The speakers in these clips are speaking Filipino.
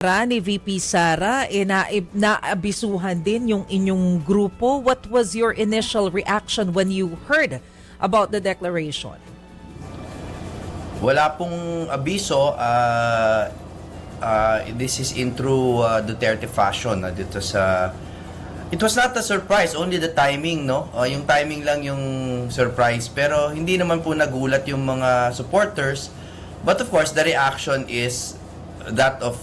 Ni VP Sara, naabisuhan din yung inyong grupo. What was your initial reaction when you heard about the declaration? Wala pong abiso. This is in true Duterte fashion. Dito sa it was not a surprise, only the timing, no? Yung timing lang yung surprise. Pero hindi naman po nagulat yung mga supporters. But of course, the reaction is that of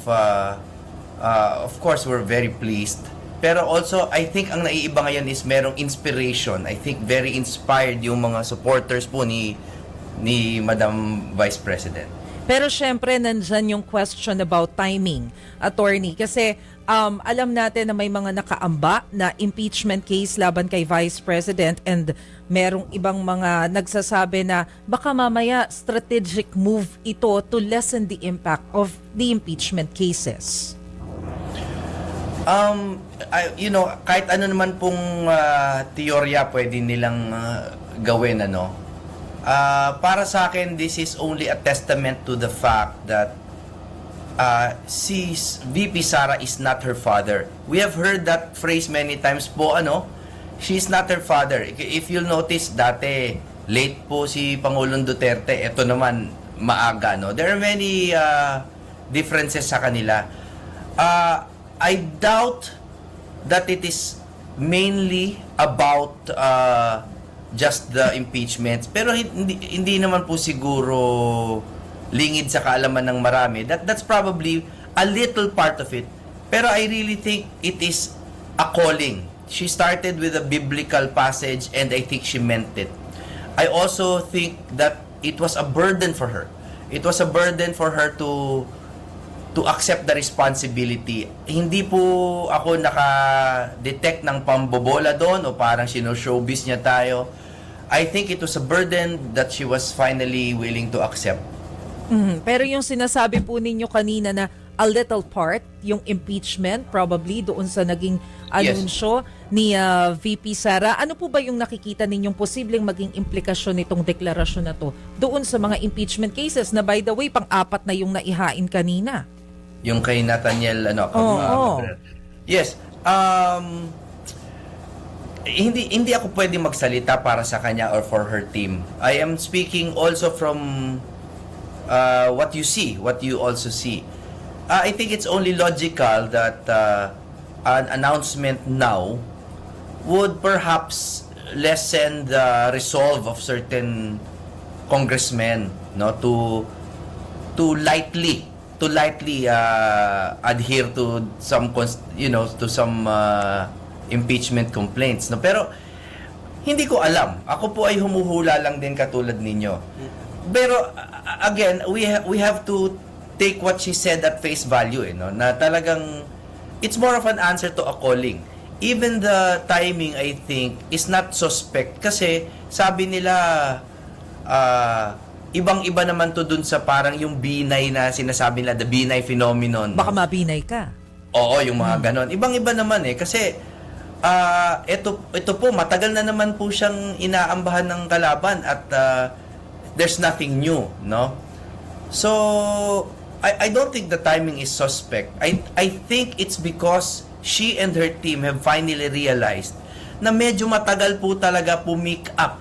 course, we're very pleased. Pero also, I think ang naiiba ngayon is merong inspiration. I think very inspired yung mga supporters po ni Madam Vice President. Pero syempre, nandyan yung question about timing, attorney. Kasi alam natin na may mga nakaamba na impeachment case laban kay Vice President and merong ibang mga nagsasabi na baka mamaya strategic move ito to lessen the impact of the impeachment cases. Kahit ano naman pong teorya pwede nilang gawin, para sa akin, this is only a testament to the fact that si VP Sara is not her father. We have heard that phrase many times po, she's not her father. If you'll notice, dati late po si Pangulong Duterte, ito naman maaga, There are many differences sa kanila. I doubt that it is mainly about just the impeachments. Pero hindi naman po siguro lingid sa kaalaman ng marami. That's probably a little part of it. Pero I really think it is a calling. She started with a biblical passage and I think she meant it. I also think that it was a burden for her. It was a burden for her to accept the responsibility. Hindi po ako naka-detect ng pambobola doon o parang showbiz niya tayo. I think it was a burden that she was finally willing to accept. Pero yung sinasabi po ninyo kanina na a little part, yung impeachment, probably doon sa naging anunsyo ni VP Sara, ano po ba yung nakikita ninyong posibleng maging implikasyon nitong deklarasyon na to doon sa mga impeachment cases na by the way, pang-apat na yung naihain kanina? Yung kay Nathaniel, Yes. Hindi ako pwedeng magsalita para sa kanya or for her team. I am speaking also from what you see, what you also see. I think it's only logical that an announcement now would perhaps lessen the resolve of certain congressmen, to lightly adhere to some impeachment complaints, Pero hindi ko alam. Ako po ay humuhula lang din katulad ninyo. Pero again, we have to take what she said at face value, na talagang it's more of an answer to a calling. Even the timing, I think, is not suspect kasi sabi nila ibang-iba naman to dun sa parang yung binay na sinasabi nila, the binay phenomenon. Baka mabinay ka. Oo, yung mga ganon. Ibang-iba naman kasi ito po, matagal na naman po siyang inaambahan ng kalaban at there's nothing new, So, I don't think the timing is suspect. I think it's because she and her team have finally realized na medyo matagal po talaga pumick up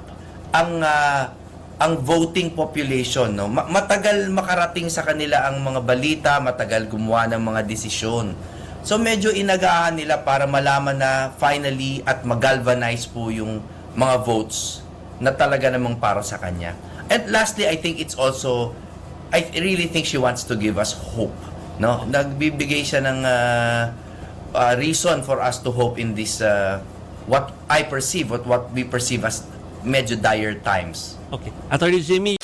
ang voting population, Matagal makarating sa kanila ang mga balita, matagal gumawa ng mga desisyon. So medyo inagahan nila para malaman na finally at mag-galvanize po yung mga votes na talaga namang para sa kanya. And lastly, I think it's also, I really think she wants to give us hope, Nagbibigay siya ng reason for us to hope in this what we perceive as medyo dire times. Okay. Attorney Jimmy,